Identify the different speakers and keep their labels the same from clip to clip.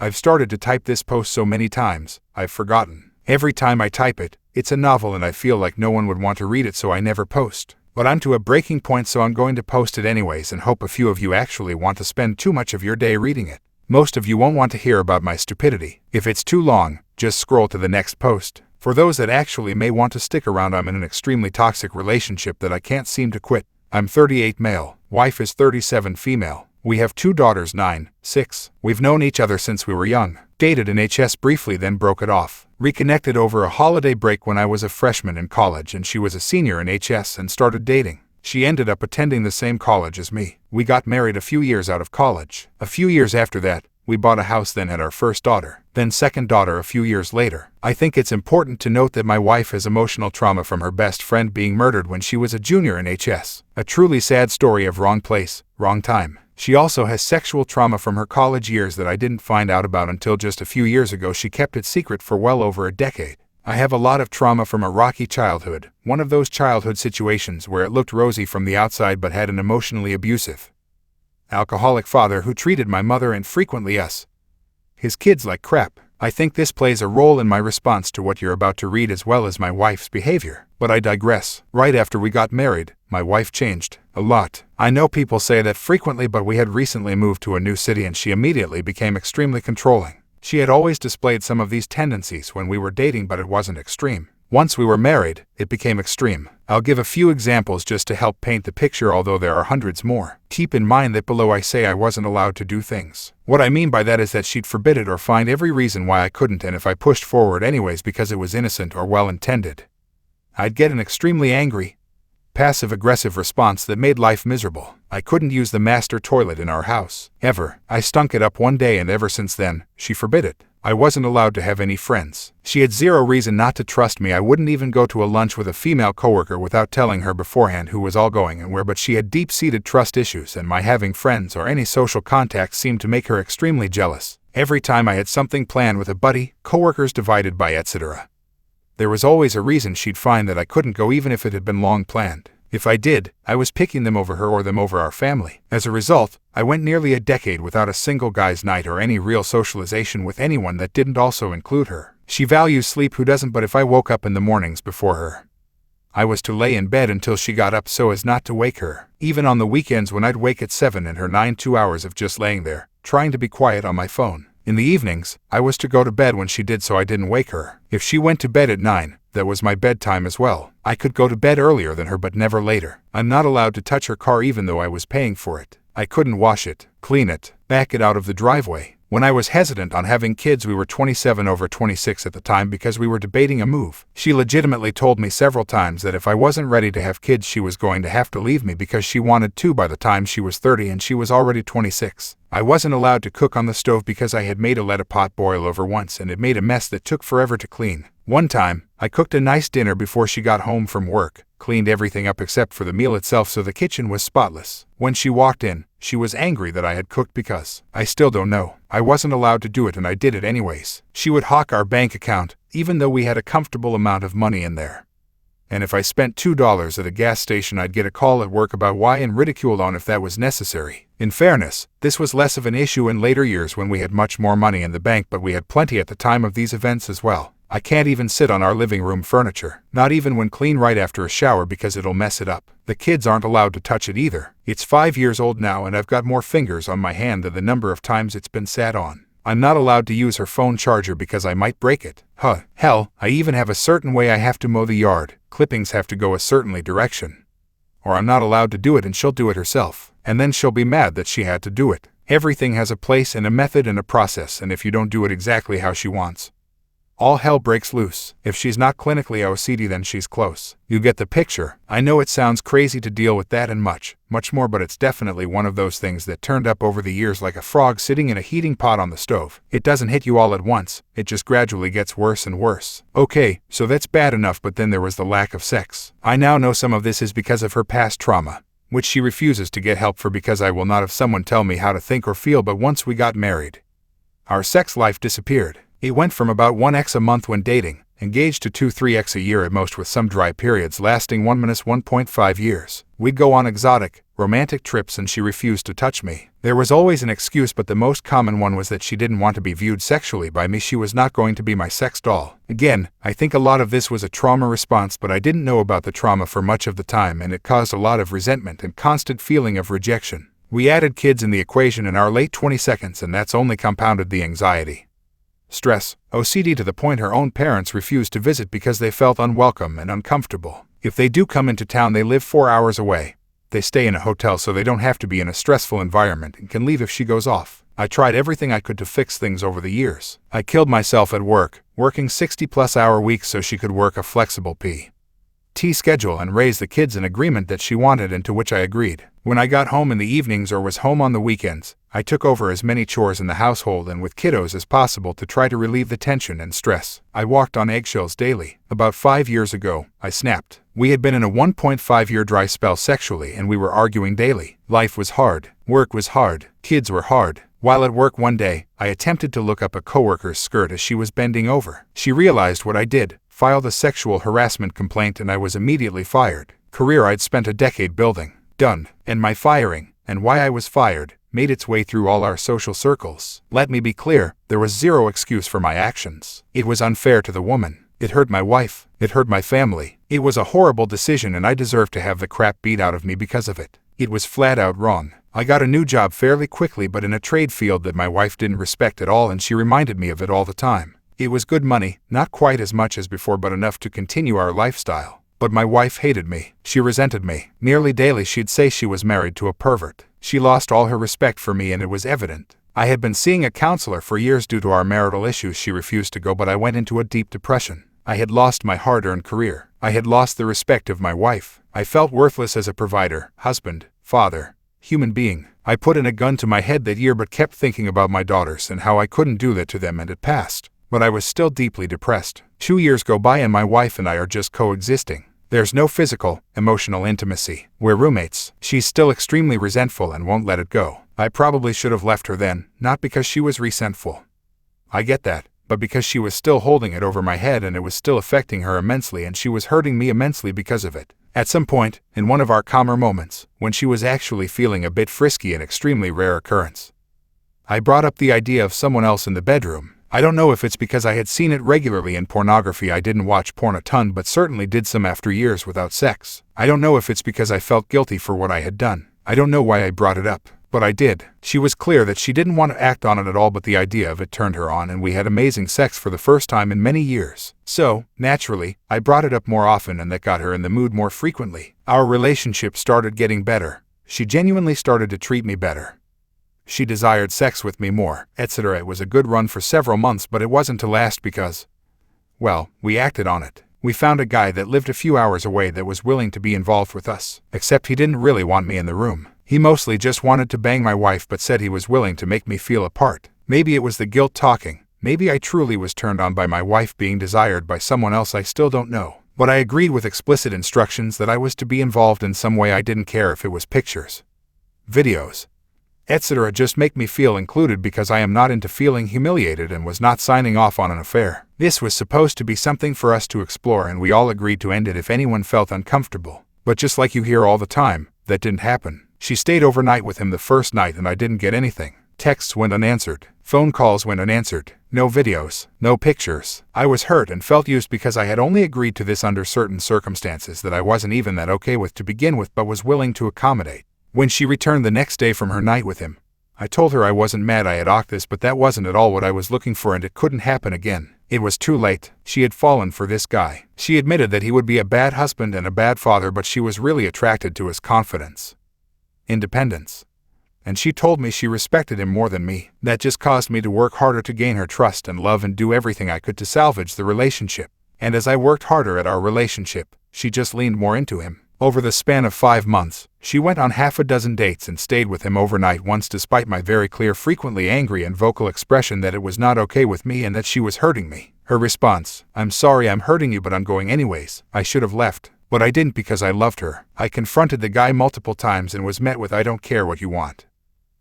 Speaker 1: I've started to type this post so many times, I've forgotten. Every time I type it, it's a novel and I feel like no one would want to read it, so I never post. But I'm to a breaking point, so I'm going to post it anyways and hope a few of you actually want to spend too much of your day reading it. Most of you won't want to hear about my stupidity. If it's too long, just scroll to the next post. For those that actually may want to stick around, I'm in an extremely toxic relationship that I can't seem to quit. I'm 38 male, wife is 37 female. We have 2 daughters, 9, 6. We've known each other since we were young. Dated in HS briefly, then broke it off. Reconnected over a holiday break when I was a freshman in college and she was a senior in HS, and started dating. She ended up attending the same college as me. We got married a few years out of college. A few years after that, we bought a house, then had our first daughter, then second daughter a few years later. I think it's important to note that my wife has emotional trauma from her best friend being murdered when she was a junior in HS. A truly sad story of wrong place, wrong time. She also has sexual trauma from her college years that I didn't find out about until just a few years ago. She kept it secret for well over a decade. I have a lot of trauma from a rocky childhood, one of those childhood situations where it looked rosy from the outside but had an emotionally abusive, alcoholic father who treated my mother and frequently us, his kids, like crap. I think this plays a role in my response to what you're about to read, as well as my wife's behavior. But I digress. Right after we got married, my wife changed a lot. I know people say that frequently, but we had recently moved to a new city and she immediately became extremely controlling. She had always displayed some of these tendencies when we were dating, but it wasn't extreme. Once we were married, it became extreme. I'll give a few examples just to help paint the picture, although there are hundreds more. Keep in mind that below I say I wasn't allowed to do things. What I mean by that is that she'd forbid it or find every reason why I couldn't, and if I pushed forward anyways because it was innocent or well-intended, I'd get an extremely angry, passive-aggressive response that made life miserable. I couldn't use the master toilet in our house, ever. I stunk it up one day, and ever since then, she forbid it. I wasn't allowed to have any friends. She had zero reason not to trust me. I wouldn't even go to a lunch with a female coworker without telling her beforehand who was all going and where, but she had deep-seated trust issues, and my having friends or any social contact seemed to make her extremely jealous. Every time I had something planned with a buddy, coworkers divided by etc., there was always a reason she'd find that I couldn't go, even if it had been long planned. If I did, I was picking them over her or them over our family. As a result, I went nearly a decade without a single guy's night or any real socialization with anyone that didn't also include her. She values sleep, who doesn't? But if I woke up in the mornings before her, I was to lay in bed until she got up so as not to wake her. Even on the weekends when I'd wake at 7 and her 9, 2 hours of just laying there, trying to be quiet on my phone. In the evenings, I was to go to bed when she did so I didn't wake her. If she went to bed at 9, that was my bedtime as well. I could go to bed earlier than her, but never later. I'm not allowed to touch her car even though I was paying for it. I couldn't wash it, clean it, back it out of the driveway. When I was hesitant on having kids, we were 27 over 26 at the time because we were debating a move. She legitimately told me several times that if I wasn't ready to have kids, she was going to have to leave me because she wanted to by the time she was 30 and she was already 26. I wasn't allowed to cook on the stove because I had made her let a pot boil over once and it made a mess that took forever to clean. One time, I cooked a nice dinner before she got home from work, cleaned everything up except for the meal itself so the kitchen was spotless. When she walked in, she was angry that I had cooked because I still don't know. I wasn't allowed to do it and I did it anyways. She would hawk our bank account, even though we had a comfortable amount of money in there. And if I spent $2 at a gas station, I'd get a call at work about why and ridiculed on if that was necessary. In fairness, this was less of an issue in later years when we had much more money in the bank, but we had plenty at the time of these events as well. I can't even sit on our living room furniture, not even when clean right after a shower because it'll mess it up. The kids aren't allowed to touch it either. It's 5 years old now and I've got more fingers on my hand than the number of times it's been sat on. I'm not allowed to use her phone charger because I might break it. Hell, I even have a certain way I have to mow the yard. Clippings have to go a certainly direction, or I'm not allowed to do it and she'll do it herself. And then she'll be mad that she had to do it. Everything has a place and a method and a process, and if you don't do it exactly how she wants, all hell breaks loose. If she's not clinically OCD, then she's close. You get the picture. I know it sounds crazy to deal with that and much more, but it's definitely one of those things that turned up over the years like a frog sitting in a heating pot on the stove. It doesn't hit you all at once, it just gradually gets worse and worse. Okay, so that's bad enough, but then there was the lack of sex. I now know some of this is because of her past trauma, which she refuses to get help for because I will not have someone tell me how to think or feel. But once we got married, our sex life disappeared. It went from about 1x a month when dating, engaged to 2-3x a year at most, with some dry periods lasting 1-1.5 years. We'd go on exotic, romantic trips, and she refused to touch me. There was always an excuse, but the most common one was that she didn't want to be viewed sexually by me. She was not going to be my sex doll. Again, I think a lot of this was a trauma response, but I didn't know about the trauma for much of the time, and it caused a lot of resentment and constant feeling of rejection. We added kids in the equation in our late 20s, and that's only compounded the anxiety, stress, OCD to the point her own parents refused to visit because they felt unwelcome and uncomfortable. If they do come into town, they live 4 hours away. They stay in a hotel so they don't have to be in a stressful environment and can leave if she goes off. I tried everything I could to fix things over the years. I killed myself at work, working 60+ hour weeks so she could work a flexible PT schedule and raise the kids in agreement that she wanted and to which I agreed. When I got home in the evenings or was home on the weekends, I took over as many chores in the household and with kiddos as possible to try to relieve the tension and stress. I walked on eggshells daily. About 5 years ago, I snapped. We had been in a 1.5-year dry spell sexually, and we were arguing daily. Life was hard. Work was hard. Kids were hard. While at work one day, I attempted to look up a coworker's skirt as she was bending over. She realized what I did, filed a sexual harassment complaint, and I was immediately fired. Career I'd spent a decade building. Done. And my firing, and why I was fired, made its way through all our social circles. Let me be clear, there was zero excuse for my actions. It was unfair to the woman. It hurt my wife. It hurt my family. It was a horrible decision, and I deserved to have the crap beat out of me because of it. It was flat out wrong. I got a new job fairly quickly, but in a trade field that my wife didn't respect at all, and she reminded me of it all the time. It was good money, not quite as much as before, but enough to continue our lifestyle. But my wife hated me. She resented me. Nearly daily she'd say she was married to a pervert. She lost all her respect for me, and it was evident. I had been seeing a counselor for years due to our marital issues. She refused to go, but I went into a deep depression. I had lost my hard-earned career. I had lost the respect of my wife. I felt worthless as a provider, husband, father, human being. I put in a gun to my head that year, but kept thinking about my daughters and how I couldn't do that to them, and it passed. But I was still deeply depressed. 2 years go by and my wife and I are just coexisting. There's no physical, emotional intimacy. We're roommates. She's still extremely resentful and won't let it go. I probably should have left her then, not because she was resentful. I get that. But because she was still holding it over my head, and it was still affecting her immensely, and she was hurting me immensely because of it. At some point, in one of our calmer moments, when she was actually feeling a bit frisky, an extremely rare occurrence, I brought up the idea of someone else in the bedroom. I don't know if it's because I had seen it regularly in pornography. I didn't watch porn a ton, but certainly did some after years without sex. I don't know if it's because I felt guilty for what I had done. I don't know why I brought it up. But I did. She was clear that she didn't want to act on it at all, but the idea of it turned her on, and we had amazing sex for the first time in many years. So, naturally, I brought it up more often, and that got her in the mood more frequently. Our relationship started getting better. She genuinely started to treat me better. She desired sex with me more, etc. It was a good run for several months, but it wasn't to last because, well, we acted on it. We found a guy that lived a few hours away that was willing to be involved with us, except he didn't really want me in the room. He mostly just wanted to bang my wife, but said he was willing to make me feel a part. Maybe it was the guilt talking. Maybe I truly was turned on by my wife being desired by someone else. I still don't know. But I agreed with explicit instructions that I was to be involved in some way. I didn't care if it was pictures, videos, etc. Just make me feel included, because I am not into feeling humiliated, and was not signing off on an affair. This was supposed to be something for us to explore, and we all agreed to end it if anyone felt uncomfortable. But just like you hear all the time, that didn't happen. She stayed overnight with him the first night, and I didn't get anything. Texts went unanswered. Phone calls went unanswered. No videos. No pictures. I was hurt and felt used because I had only agreed to this under certain circumstances that I wasn't even that okay with to begin with, but was willing to accommodate. When she returned the next day from her night with him, I told her I wasn't mad I had ought this, but that wasn't at all what I was looking for, and it couldn't happen again. It was too late. She had fallen for this guy. She admitted that he would be a bad husband and a bad father, but she was really attracted to his confidence, independence. And she told me she respected him more than me. That just caused me to work harder to gain her trust and love, and do everything I could to salvage the relationship. And as I worked harder at our relationship, she just leaned more into him. Over the span of 5 months, she went on half a dozen dates and stayed with him overnight once, despite my very clear, frequently angry and vocal expression that it was not okay with me and that she was hurting me. Her response: "I'm sorry I'm hurting you, but I'm going anyways. I should have left. But I didn't because I loved her." I confronted the guy multiple times and was met with, "I don't care what you want.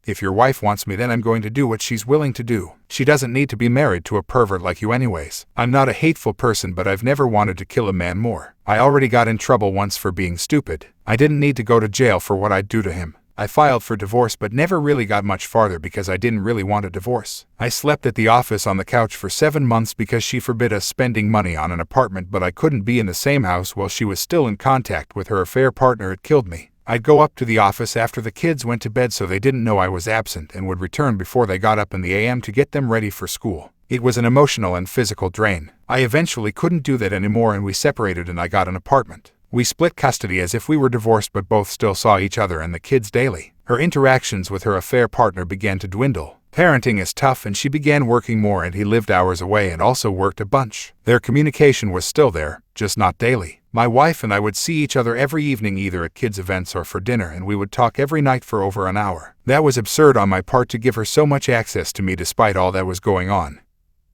Speaker 1: If your wife wants me, then I'm going to do what she's willing to do. She doesn't need to be married to a pervert like you anyways. I'm not a hateful person, but I've never wanted to kill a man more. I already got in trouble once for being stupid. I didn't need to go to jail for what I'd do to him. I filed for divorce but never really got much farther because I didn't really want a divorce. I slept at the office on the couch for 7 months because she forbid us spending money on an apartment, but I couldn't be in the same house while she was still in contact with her affair partner. It killed me. I'd go up to the office after the kids went to bed so they didn't know I was absent and would return before they got up in the AM to get them ready for school. It was an emotional and physical drain. I eventually couldn't do that anymore and we separated and I got an apartment. We split custody as if we were divorced but both still saw each other and the kids daily. Her interactions with her affair partner began to dwindle. Parenting is tough and she began working more and he lived hours away and also worked a bunch. Their communication was still there, just not daily. My wife and I would see each other every evening either at kids' events or for dinner, and we would talk every night for over an hour. That was absurd on my part to give her so much access to me despite all that was going on.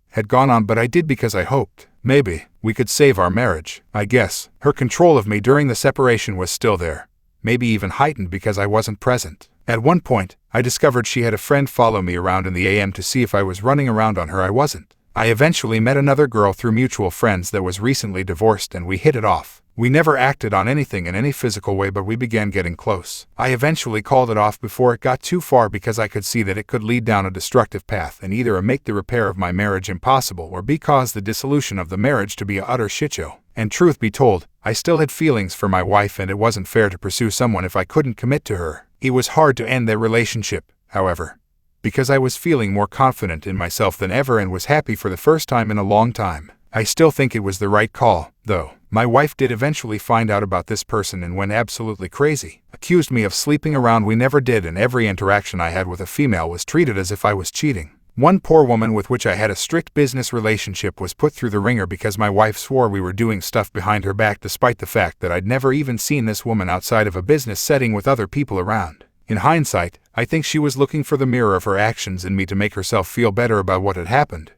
Speaker 1: Had gone on, but I did because I hoped maybe we could save our marriage. I guess her control of me during the separation was still there, maybe even heightened because I wasn't present. At one point, I discovered she had a friend follow me around in the AM to see if I was running around on her. I wasn't. I eventually met another girl through mutual friends that was recently divorced and we hit it off. We never acted on anything in any physical way, but we began getting close. I eventually called it off before it got too far because I could see that it could lead down a destructive path and either make the repair of my marriage impossible or cause the dissolution of the marriage to be a utter shitshow. And truth be told, I still had feelings for my wife and it wasn't fair to pursue someone if I couldn't commit to her. It was hard to end their relationship, however, because I was feeling more confident in myself than ever and was happy for the first time in a long time. I still think it was the right call, though. My wife did eventually find out about this person and went absolutely crazy. Accused me of sleeping around. We never did, and every interaction I had with a female was treated as if I was cheating. One poor woman with which I had a strict business relationship was put through the ringer because my wife swore we were doing stuff behind her back despite the fact that I'd never even seen this woman outside of a business setting with other people around. In hindsight, I think she was looking for the mirror of her actions in me to make herself feel better about what had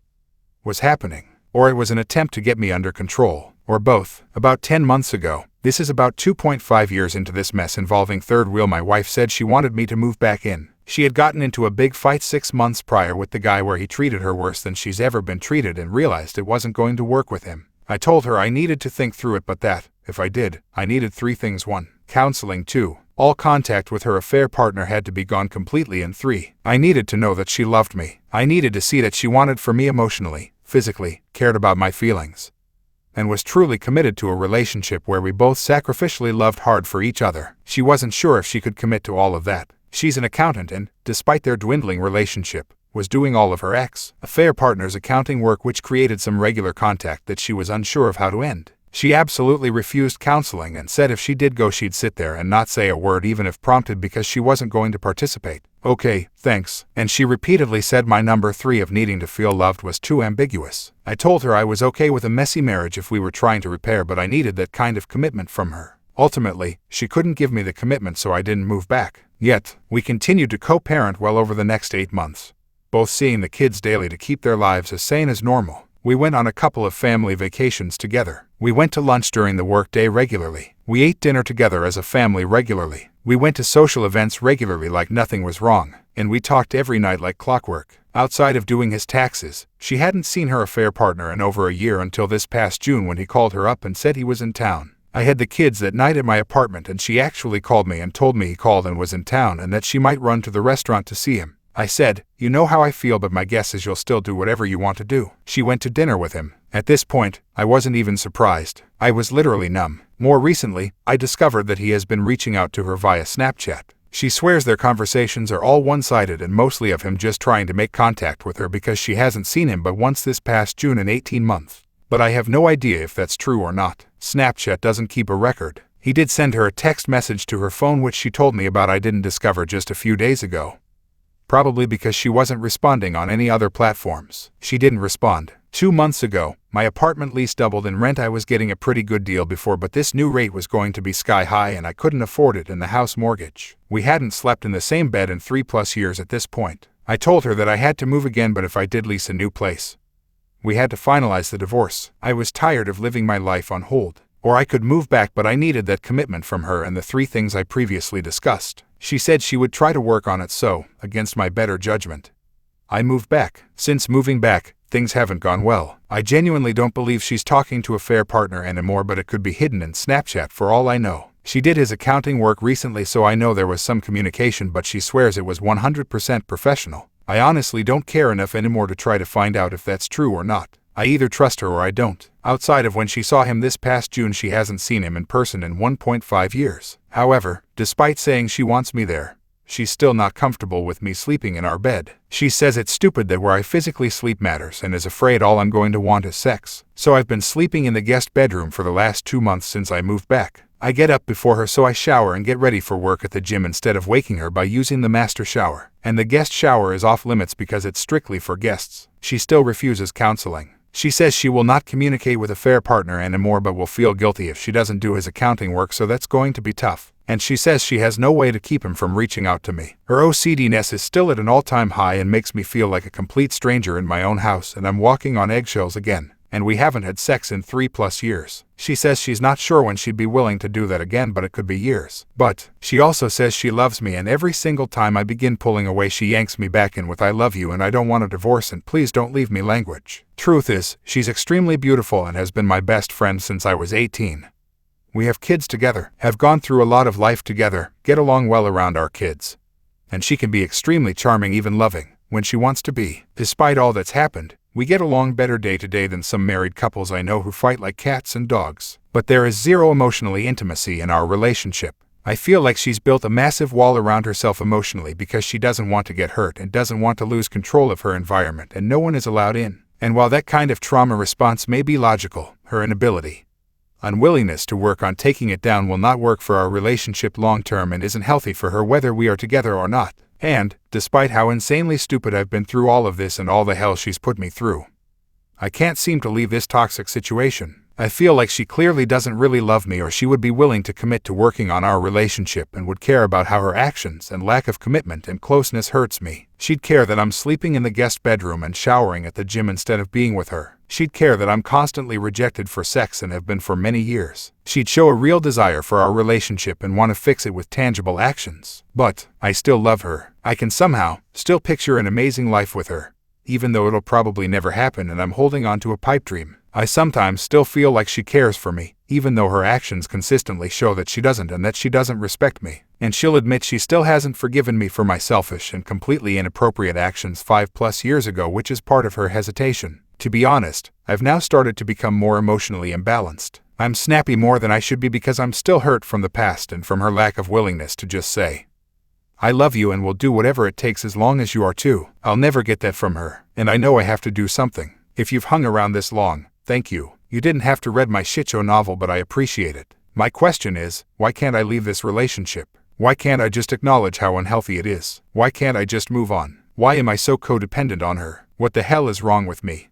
Speaker 1: was happening. Or it was an attempt to get me under control, or both. About 10 months ago, this is about 2.5 years into this mess involving Third Wheel, my wife said she wanted me to move back in. She had gotten into a big fight 6 months prior with the guy where he treated her worse than she's ever been treated and realized it wasn't going to work with him. I told her I needed to think through it, but that, if I did, I needed 3 things. 1. Counseling. 2. All contact with her affair partner had to be gone completely. And 3. I needed to know that she loved me. I needed to see that she wanted for me emotionally, physically, cared about my feelings, and was truly committed to a relationship where we both sacrificially loved hard for each other. She wasn't sure if she could commit to all of that. She's an accountant and, despite their dwindling relationship, was doing all of her ex-affair partner's accounting work, which created some regular contact that she was unsure of how to end. She absolutely refused counseling and said if she did go she'd sit there and not say a word even if prompted because she wasn't going to participate. Okay, thanks. And she repeatedly said my number 3 of needing to feel loved was too ambiguous. I told her I was okay with a messy marriage if we were trying to repair, but I needed that kind of commitment from her. Ultimately, she couldn't give me the commitment, so I didn't move back. Yet, we continued to co-parent well over the next 8 months, both seeing the kids daily to keep their lives as sane as normal. We went on a couple of family vacations together. We went to lunch during the workday regularly. We ate dinner together as a family regularly. We went to social events regularly like nothing was wrong, and we talked every night like clockwork. Outside of doing his taxes, she hadn't seen her affair partner in over a year until this past June when he called her up and said he was in town. I had the kids that night at my apartment and she actually called me and told me he called and was in town and that she might run to the restaurant to see him. I said, "You know how I feel, but my guess is you'll still do whatever you want to do." She went to dinner with him. At this point, I wasn't even surprised. I was literally numb. More recently, I discovered that he has been reaching out to her via Snapchat. She swears their conversations are all one-sided and mostly of him just trying to make contact with her because she hasn't seen him but once this past June in 18 months. But I have no idea if that's true or not. Snapchat doesn't keep a record. He did send her a text message to her phone which she told me about I didn't discover just a few days ago. Probably because she wasn't responding on any other platforms. She didn't respond. 2 months ago, my apartment lease doubled in rent. I was getting a pretty good deal before, but this new rate was going to be sky high and I couldn't afford it in the house mortgage. We hadn't slept in the same bed in 3+ years at this point. I told her that I had to move again, but if I did lease a new place, we had to finalize the divorce. I was tired of living my life on hold. Or I could move back, but I needed that commitment from her and the 3 things I previously discussed. She said she would try to work on it, so, against my better judgment, I moved back. Since moving back, things haven't gone well. I genuinely don't believe she's talking to a fair partner anymore, but it could be hidden in Snapchat for all I know. She did his accounting work recently, so I know there was some communication, but she swears it was 100% professional. I honestly don't care enough anymore to try to find out if that's true or not. I either trust her or I don't. Outside of when she saw him this past June, she hasn't seen him in person in 1.5 years. However, despite saying she wants me there, she's still not comfortable with me sleeping in our bed. She says it's stupid that where I physically sleep matters and is afraid all I'm going to want is sex. So I've been sleeping in the guest bedroom for the last 2 months since I moved back. I get up before her, so I shower and get ready for work at the gym instead of waking her by using the master shower. And the guest shower is off limits because it's strictly for guests. She still refuses counseling. She says she will not communicate with a fair partner anymore, but will feel guilty if she doesn't do his accounting work, so that's going to be tough. And she says she has no way to keep him from reaching out to me. Her OCD-ness is still at an all-time high and makes me feel like a complete stranger in my own house, and I'm walking on eggshells again. And we haven't had sex in 3+ years. She says she's not sure when she'd be willing to do that again, but it could be years. But she also says she loves me, and every single time I begin pulling away, she yanks me back in with "I love you and I don't want a divorce and please don't leave me" language. Truth is, she's extremely beautiful and has been my best friend since I was 18. We have kids together, have gone through a lot of life together, get along well around our kids. And she can be extremely charming, even loving, when she wants to be. Despite all that's happened, we get along better day to day than some married couples I know who fight like cats and dogs. But there is zero emotionally intimacy in our relationship. I feel like she's built a massive wall around herself emotionally because she doesn't want to get hurt and doesn't want to lose control of her environment, and no one is allowed in. And while that kind of trauma response may be logical, her unwillingness to work on taking it down will not work for our relationship long term and isn't healthy for her whether we are together or not. And, despite how insanely stupid I've been through all of this and all the hell she's put me through, I can't seem to leave this toxic situation. I feel like she clearly doesn't really love me, or she would be willing to commit to working on our relationship and would care about how her actions and lack of commitment and closeness hurts me. She'd care that I'm sleeping in the guest bedroom and showering at the gym instead of being with her. She'd care that I'm constantly rejected for sex and have been for many years. She'd show a real desire for our relationship and want to fix it with tangible actions. But I still love her. I can somehow still picture an amazing life with her, even though it'll probably never happen and I'm holding on to a pipe dream. I sometimes still feel like she cares for me, even though her actions consistently show that she doesn't and that she doesn't respect me. And she'll admit she still hasn't forgiven me for my selfish and completely inappropriate actions 5+ years ago, which is part of her hesitation. To be honest, I've now started to become more emotionally imbalanced. I'm snappy more than I should be because I'm still hurt from the past and from her lack of willingness to just say, "I love you and will do whatever it takes as long as you are too." I'll never get that from her, and I know I have to do something. If you've hung around this long, thank you. You didn't have to read my shitshow novel, but I appreciate it. My question is, why can't I leave this relationship? Why can't I just acknowledge how unhealthy it is? Why can't I just move on? Why am I so codependent on her? What the hell is wrong with me?